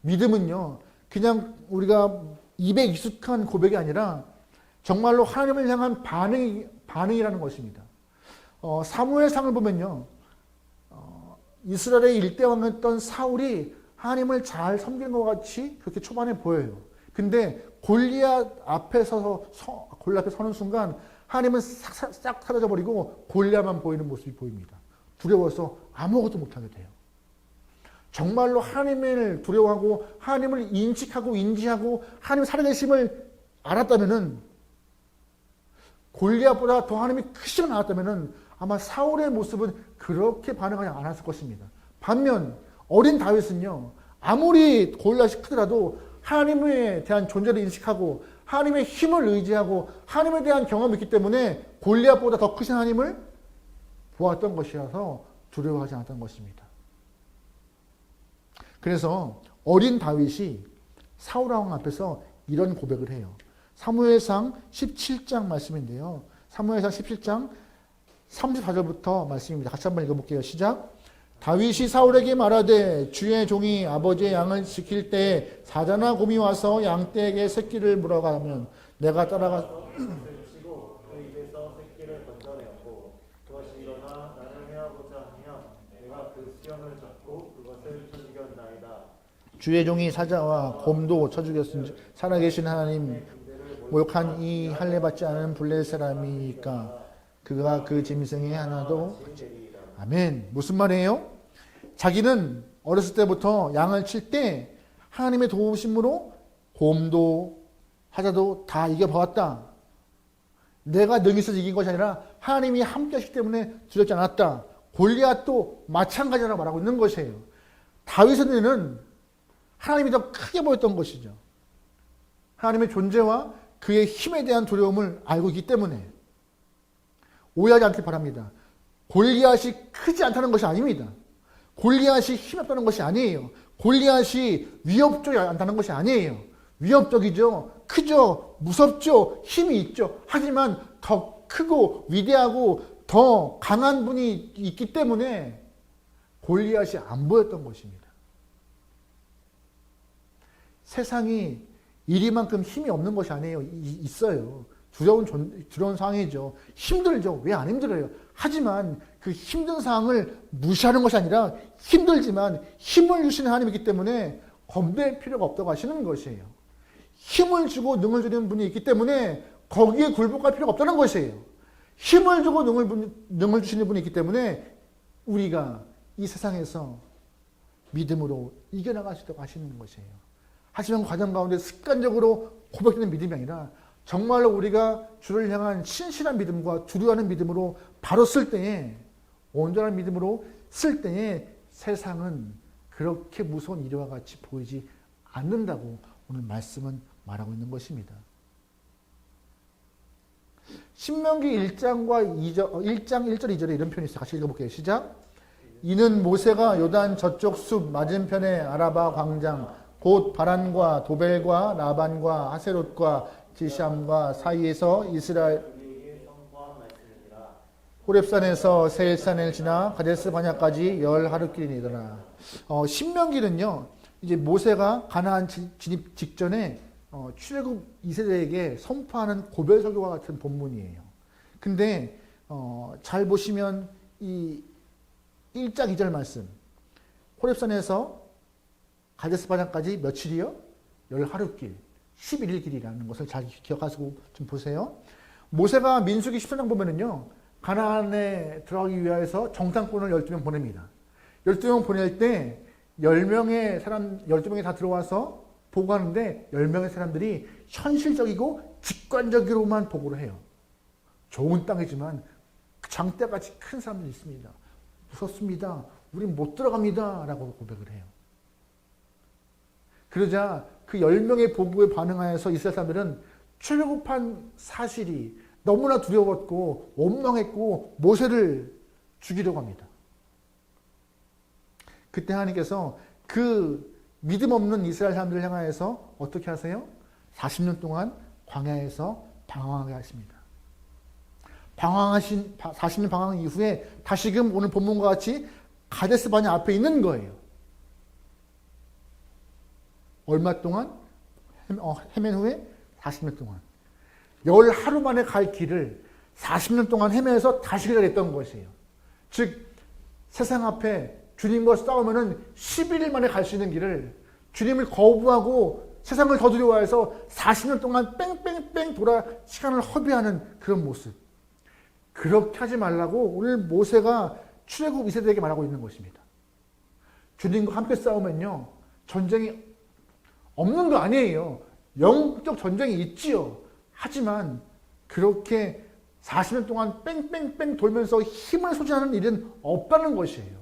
믿음은요, 그냥 우리가 입에 익숙한 고백이 아니라 정말로 하나님을 향한 반응이라는 것입니다. 사무엘상을 보면요, 이스라엘의 일대왕이었던 사울이 하나님을 잘 섬긴 것 같이 그렇게 초반에 보여요. 근데 골리앗 앞에 서는 순간 하나님은 싹 사라져 버리고 골리앗만 보이는 모습이 보입니다. 두려워서 아무것도 못하게 돼요. 정말로 하나님을 두려워하고 하나님을 인식하고 인지하고 하나님 살아계심을 알았다면은, 골리앗보다 더 하나님이 크시면 알았다면은 아마 사울의 모습은 그렇게 반응하지 않았을 것입니다. 반면 어린 다윗은요, 아무리 골리앗이 크더라도 하나님에 대한 존재를 인식하고 하나님의 힘을 의지하고 하나님에 대한 경험이 있기 때문에 골리앗보다 더 크신 하나님을 보았던 것이라서 두려워하지 않았던 것입니다. 그래서 어린 다윗이 사울 왕 앞에서 이런 고백을 해요. 사무엘상 17장 말씀인데요. 사무엘상 17장 34절부터 말씀입니다. 같이 한번 읽어볼게요. 시작. 다윗이 사울에게 말하되 주의 종이 아버지의 양을 지킬 때 사자나 곰이 와서 양떼에게 새끼를 물어가면 내가 따라가 치고 그 입에서 새끼를 건져내었고 그것이 일어나 나를 해하고자 하면 내가 그 수염을 잡고 그것을 쳐 죽였나이다. 주의 종이 사자와 곰도 쳐 죽였으니 살아계신 하나님 모욕한 이 할례 받지 않은 블레 사람이니까 그가 그 짐승이 하나도 아멘. 무슨 말이에요? 자기는 어렸을 때부터 양을 칠 때 하나님의 도우심으로 곰도 사자도 다 이겨보았다. 내가 능히 있어서 이긴 것이 아니라 하나님이 함께 하시기 때문에 두렵지 않았다. 골리앗도 마찬가지라고 말하고 있는 것이에요. 다윗의 눈에는 하나님이 더 크게 보였던 것이죠. 하나님의 존재와 그의 힘에 대한 두려움을 알고 있기 때문에 오해하지 않길 바랍니다. 골리앗이 크지 않다는 것이 아닙니다. 골리앗이 힘이 없다는 것이 아니에요. 골리앗이 위협적이 않다는 것이 아니에요. 위협적이죠. 크죠. 무섭죠. 힘이 있죠. 하지만 더 크고 위대하고 더 강한 분이 있기 때문에 골리앗이 안 보였던 것입니다. 세상이 이리만큼 힘이 없는 것이 아니에요. 있어요. 두려운 상황이죠. 힘들죠. 왜 안 힘들어요? 하지만 그 힘든 상황을 무시하는 것이 아니라 힘들지만 힘을 주시는 하나님이기 때문에 겁낼 필요가 없다고 하시는 것이에요. 힘을 주고 능을 주는 분이 있기 때문에 거기에 굴복할 필요가 없다는 것이에요. 힘을 주고 능을 주시는 분이 있기 때문에 우리가 이 세상에서 믿음으로 이겨나갈 수 있다고 하시는 것이에요. 하지만 과정 가운데 습관적으로 고백되는 믿음이 아니라 정말로 우리가 주를 향한 신실한 믿음과 두려워하는 믿음으로 바로 쓸 때에, 온전한 믿음으로 쓸 때에 세상은 그렇게 무서운 이와 같이 보이지 않는다고 오늘 말씀은 말하고 있는 것입니다. 신명기 1장과 1장 1절 2절에 이런 표현이 있어요. 같이 읽어볼게요. 시작. 이는 모세가 요단 저쪽 숲 맞은편의 아라바 광장 곧 바란과 도벨과 라반과 하세롯과 지샴과 사이에서 이스라엘 호렙산에서 세일산을 지나 가데스 바냐까지 10하루길이니더라. 신명기는요, 이제 모세가 가나안 진입 직전에 출애굽 2세대에게 선포하는 고별 설교와 같은 본문이에요. 근데 잘 보시면 이 1장 2절 말씀, 호렙산에서 가데스 바냐까지 며칠이요? 10하루길, 11일 길이라는 것을 잘 기억하시고 좀 보세요. 모세가 민수기 13장 보면은요, 가나안에 들어가기 위해서 정탐꾼을 12명 보냅니다. 12명 보낼 때 12명이 다 들어와서 보고하는데 10명의 사람들이 현실적이고 직관적으로만 보고를 해요. 좋은 땅이지만 장대같이 큰 사람들이 있습니다. 무섭습니다. 우린 못 들어갑니다. 라고 고백을 해요. 그러자 그 10명의 보고에 반응하여서 이스라엘 사람들은 출애굽한 사실이 너무나 두려웠고 원망했고 모세를 죽이려고 합니다. 그때 하나님께서 그 믿음 없는 이스라엘 사람들을 향하여서 어떻게 하세요? 40년 동안 광야에서 방황하게 하십니다. 40년 방황 이후에 다시금 오늘 본문과 같이 가데스 바냐 앞에 있는 거예요. 얼마 동안? 헤맨 후에 40년 동안 10하루 만에 갈 길을 40년 동안 헤매서 다시 기다렸던 것이에요. 즉 세상 앞에 주님과 싸우면은 11일 만에 갈 수 있는 길을 주님을 거부하고 세상을 더 두려워해서 40년 동안 뺑뺑뺑 돌아 시간을 허비하는 그런 모습. 그렇게 하지 말라고 오늘 모세가 출애굽 2세대에게 말하고 있는 것입니다. 주님과 함께 싸우면요, 전쟁이 없는 거 아니에요. 영적 전쟁이 있지요. 하지만 그렇게 40년 동안 뺑뺑뺑 돌면서 힘을 소진하는 일은 없다는 것이에요.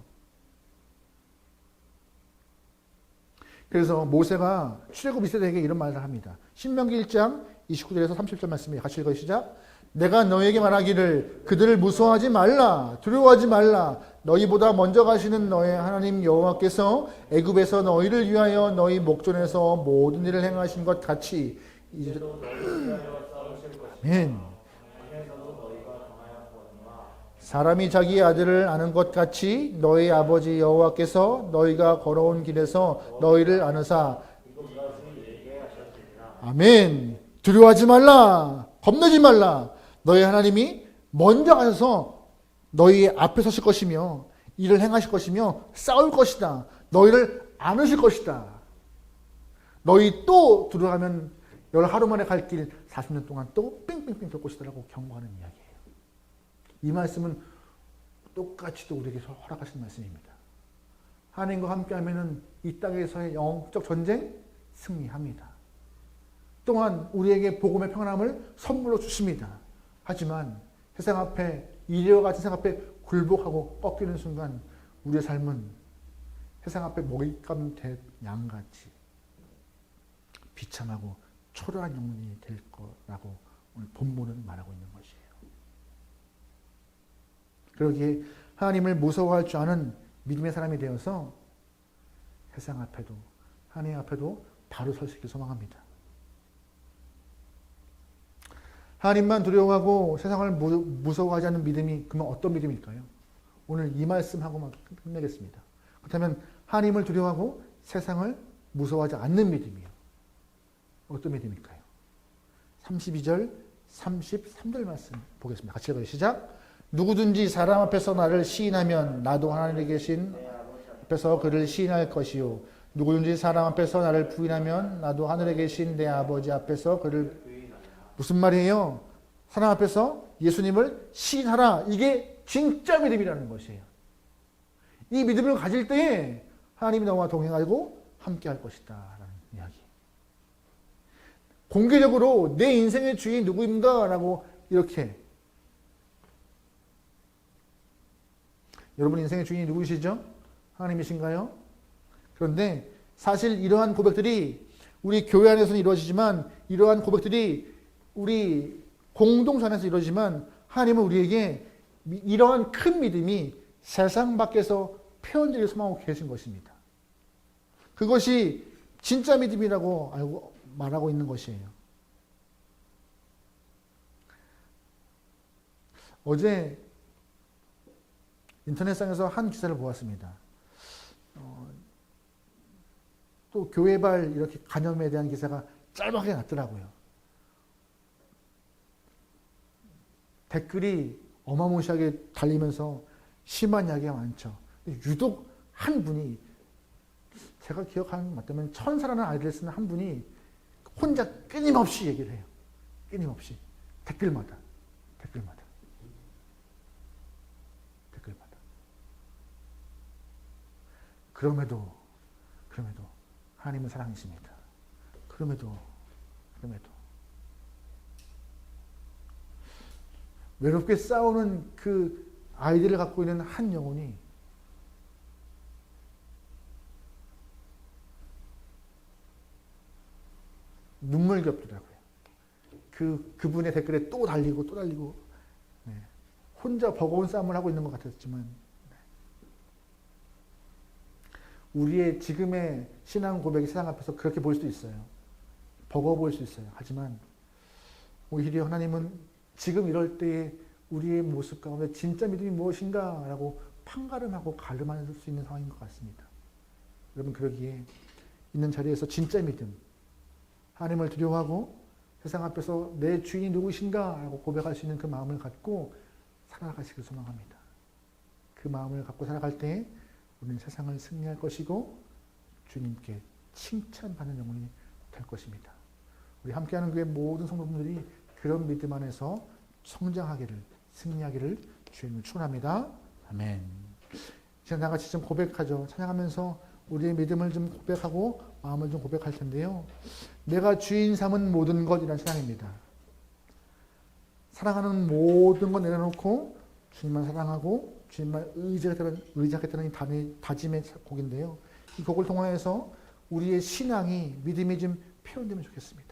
그래서 모세가 출애굽 2세대에게 이런 말을 합니다. 신명기 1장 29절에서 30절 말씀이 같이 읽어 시작. 내가 너에게 말하기를 그들을 무서워하지 말라, 두려워하지 말라. 너희보다 먼저 가시는 너의 하나님 여호와께서 애굽에서 너희를 위하여 너희 목전에서 모든 일을 행하신 것 같이 이제도 너희를 위하여 싸우실 것이며 아멘. 안에서도 너희가 당하였거니와 사람이 자기 아들을 아는 것 같이 너희 아버지 여호와께서 너희가 걸어온 길에서 너희를 아느사 이것까지 얘기하셨느니라. 아멘. 두려워하지 말라, 겁내지 말라. 너희 하나님이 먼저 가셔서 너희 앞에 서실 것이며 일을 행하실 것이며 싸울 것이다. 너희를 안으실 것이다. 너희 또 들어가면 10하루 만에 갈 길 40년 동안 또 뺑뺑뺑 돌 것이다라고 경고하는 이야기예요. 이 말씀은 똑같이 또 우리에게 허락하신 말씀입니다. 하나님과 함께하면 이 땅에서의 영적 전쟁 승리합니다. 또한 우리에게 복음의 평안함을 선물로 주십니다. 하지만 세상 앞에 이리와 같은 세상 앞에 굴복하고 꺾이는 순간 우리의 삶은 세상 앞에 먹잇감 된 양같이 비참하고 초라한 영혼이 될 거라고 오늘 본문은 말하고 있는 것이에요. 그러기에 하나님을 무서워할 줄 아는 믿음의 사람이 되어서 세상 앞에도 하나님 앞에도 바로 설 수 있길 소망합니다. 하나님만 두려워하고 세상을 무서워하지 않는 믿음이 그러면 어떤 믿음일까요? 오늘 이 말씀하고만 끝내겠습니다. 그렇다면 하나님을 두려워하고 세상을 무서워하지 않는 믿음이요. 어떤 믿음일까요? 32절, 33절 말씀 보겠습니다. 같이 읽어요. 시작. 누구든지 사람 앞에서 나를 시인하면 나도 하나님에 계신 앞에서 그를 시인할 것이요. 누구든지 사람 앞에서 나를 부인하면 나도 하늘에 계신 내 아버지 앞에서 그를 무슨 말이에요? 사람 앞에서 예수님을 시인하라. 이게 진짜 믿음이라는 것이에요. 이 믿음을 가질 때에 하나님이 나와 동행하고 함께 할 것이다 라는 이야기. 공개적으로 내 인생의 주인이 누구인가? 라고 이렇게. 여러분 인생의 주인이 누구이시죠? 하나님이신가요? 그런데 사실 이러한 고백들이 우리 교회 안에서는 이루어지지만 이러한 고백들이 우리 공동체 안에서 이루어지지만 하나님은 우리에게 이러한 큰 믿음이 세상 밖에서 표현되길 소망하고 계신 것입니다. 그것이 진짜 믿음이라고 알고 말하고 있는 것이에요. 어제 인터넷상에서 한 기사를 보았습니다. 또 교회발 이렇게 간염에 대한 기사가 짧게 났더라고요. 댓글이 어마무시하게 달리면서 심한 이야기가 많죠. 유독 한 분이 제가 기억하는 것 맞다면 천사라는 아이디를 쓰는 한 분이 혼자 끊임없이 얘기를 해요. 끊임없이. 댓글마다. 그럼에도 하나님은 사랑이십니다. 그럼에도 외롭게 싸우는 그 아이들을 갖고 있는 한 영혼이 눈물겹더라고요. 그분의 댓글에 또 달리고 네. 혼자 버거운 싸움을 하고 있는 것 같았지만 네. 우리의 지금의 신앙 고백이 세상 앞에서 그렇게 보일 수도 있어요. 버거워 보일 수 있어요. 하지만 오히려 하나님은 지금 이럴 때에 우리의 모습 가운데 진짜 믿음이 무엇인가 라고 판가름하고 가름할 수 있는 상황인 것 같습니다. 여러분 그러기에 있는 자리에서 진짜 믿음, 하나님을 두려워하고 세상 앞에서 내 주인이 누구신가 하고 고백할 수 있는 그 마음을 갖고 살아가시길 소망합니다. 그 마음을 갖고 살아갈 때 우리는 세상을 승리할 것이고 주님께 칭찬받는 영혼이 될 것입니다. 우리 함께하는 교회 모든 성도분들이 그런 믿음 안에서 성장하기를, 승리하기를 주님을 축원합니다. 아멘. 이제 다 같이 좀 고백하죠. 찬양하면서 우리의 믿음을 좀 고백하고 마음을 좀 고백할 텐데요. 내가 주인 삼은 모든 것이라는 찬양입니다. 사랑하는 모든 것 내려놓고 주님만 사랑하고 주님만 의지하겠다는 다짐의 곡인데요. 이 곡을 통하여서 우리의 신앙이, 믿음이 좀 표현되면 좋겠습니다.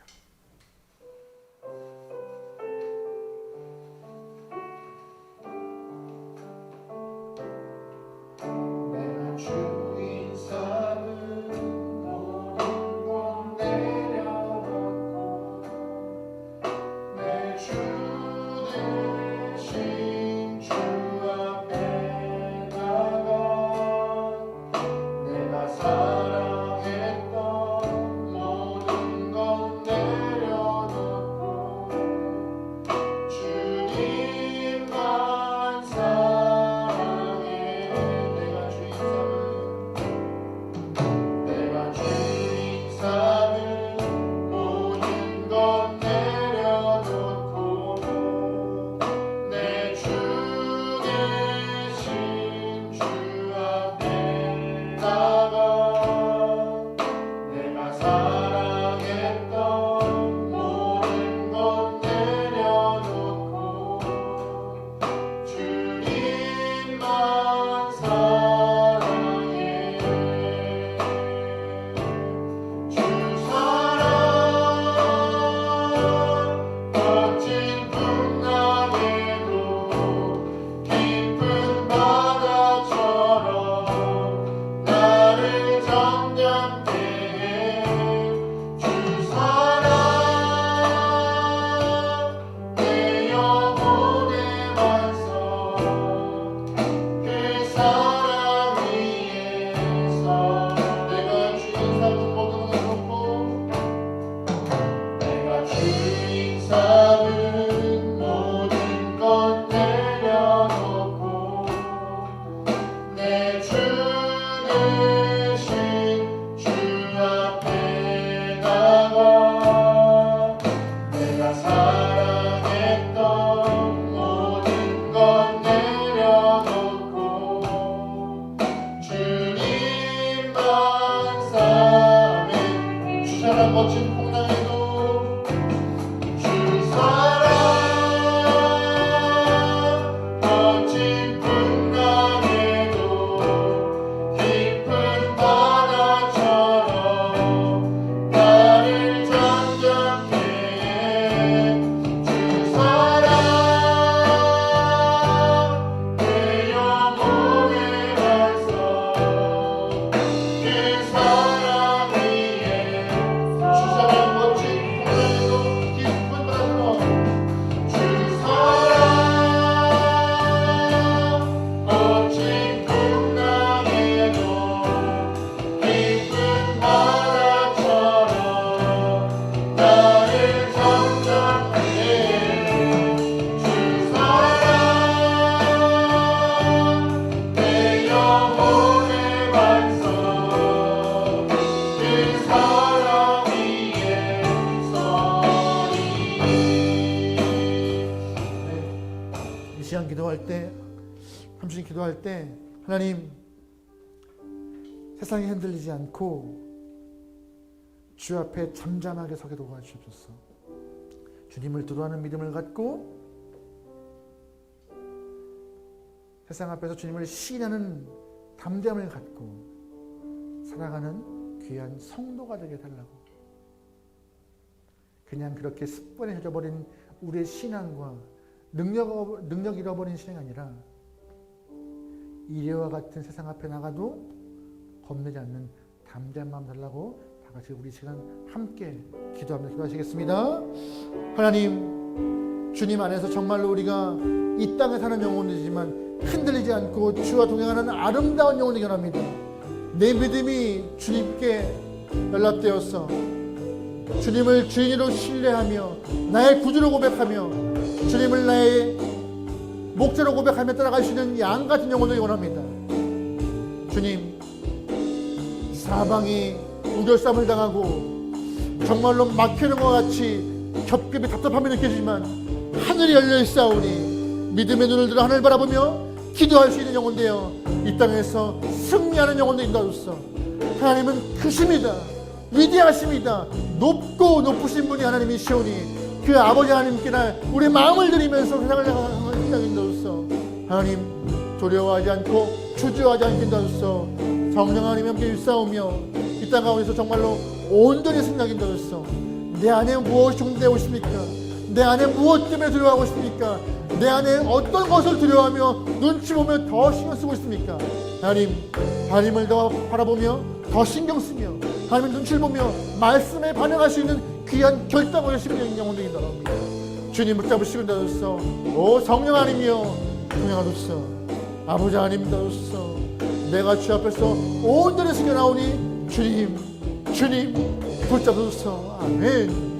기도할 때 하나님, 세상이 흔들리지 않고 주 앞에 잠잠하게 서게 도와주옵소서. 주님을 두려워하는 믿음을 갖고 세상 앞에서 주님을 시인하는 담대함을 갖고 살아가는 귀한 성도가 되게 달라고. 그냥 그렇게 습관에 젖어버린 우리의 신앙과 능력 잃어버린 신앙이 아니라 이리와 같은 세상 앞에 나가도 겁내지 않는 담대한 마음 달라고 다 같이 우리 시간 함께 기도하면서 기도하시겠습니다. 하나님, 주님 안에서 정말로 우리가 이 땅에 사는 영혼이지만 흔들리지 않고 주와 동행하는 아름다운 영혼이 변합니다. 내 믿음이 주님께 연락되어서 주님을 주인으로 신뢰하며 나의 구주로 고백하며 주님을 나의 목자로 고백하며 따라갈 수 있는 양 같은 영혼을 원합니다. 주님, 사방이 우겨쌈을 당하고 정말로 막히는 것 같이 겹겹이 답답함이 느껴지지만 하늘이 열려 있사오니 믿음의 눈을 들어 하늘을 바라보며 기도할 수 있는 영혼 되어 이 땅에서 승리하는 영혼도 인도하소서. 하나님은 크십니다. 위대하십니다. 높고 높으신 분이 하나님이시오니 그 아버지 하나님께나 우리 마음을 드리면서 세상을 향하는 생각이 인도하소서. 하나님, 두려워하지 않고 주저하지 않게 인도하소서. 성령 하나님 함께 일싸우며 이 땅 가운데서 정말로 온전히 생각이 인도하소서. 내 안에 무엇이 중대하고 있습니까? 내 안에 무엇 때문에 두려워하고 있습니까? 내 안에 어떤 것을 두려워하며 눈치 보며 더 신경 쓰고 있습니까? 하나님을 더 바라보며 더 신경 쓰며 하나님의 눈치를 보며 말씀에 반응할 수 있는 귀한 결단을 하시는 영혼들이 나옵니다. 주님 붙잡으시고 인도하소서. 오 성령 하나님이여 동행하소서. 아버지 하나님 인도하소서. 내가 주 앞에서 온전히 숨겨 나오니 주님 붙잡으소서. 아멘.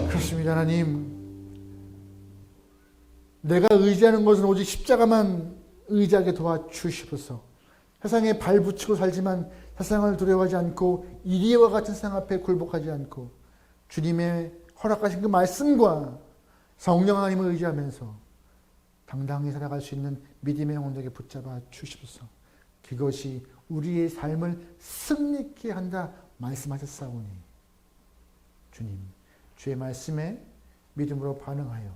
그렇습니다. 하나님, 내가 의지하는 것은 오직 십자가만 의지하게 도와주시옵소서. 세상에 발붙이고 살지만 세상을 두려워하지 않고 이리와 같은 세상 앞에 굴복하지 않고 주님의 허락하신 그 말씀과 성령 하나님을 의지하면서 당당히 살아갈 수 있는 믿음의 영혼에게 붙잡아 주시옵소서. 그것이 우리의 삶을 승리케 한다 말씀하셨사오니 주님, 주의 말씀에 믿음으로 반응하여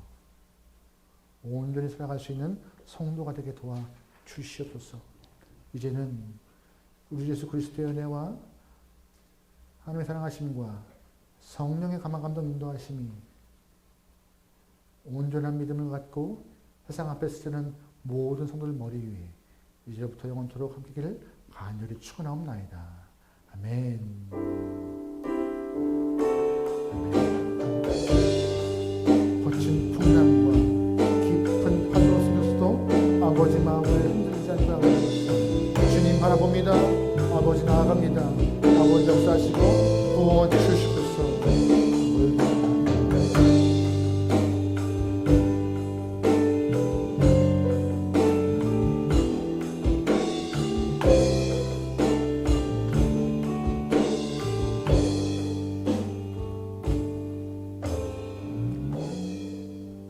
온전히 살아갈 수 있는 성도가 되게 도와주시옵소서. 이제는 우리 예수 그리스도의 은혜와 하나님의 사랑하심과 성령의 감화 감동 인도하심이 온전한 믿음을 갖고 세상 앞에 쓰는 모든 성도들 머리 위에 이제부터 영원토록 함께기를 간절히 축원하옵나이다. 아멘. 거친 풍랑과 깊은 파도 속에서도 아버지 마음을 흔들리지 않고 나옵니다. 주님 바라봅니다. 아버지 나아갑니다. 아버지 역사하시고 구원 주시옵소서.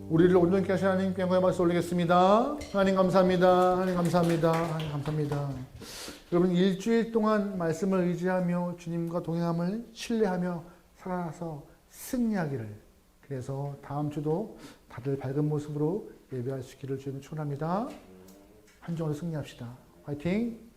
우리를 온전케 하신 하나님께 영광의 박수 올리겠습니다. 하나님 감사합니다. 하나님 감사합니다. 하나님 감사합니다. 여러분 일주일 동안 말씀을 의지하며 주님과 동행함을 신뢰하며 살아서 승리하기를, 그래서 다음 주도 다들 밝은 모습으로 예배할 수 있기를 주님 축원합니다. 한 주간도 승리합시다. 화이팅!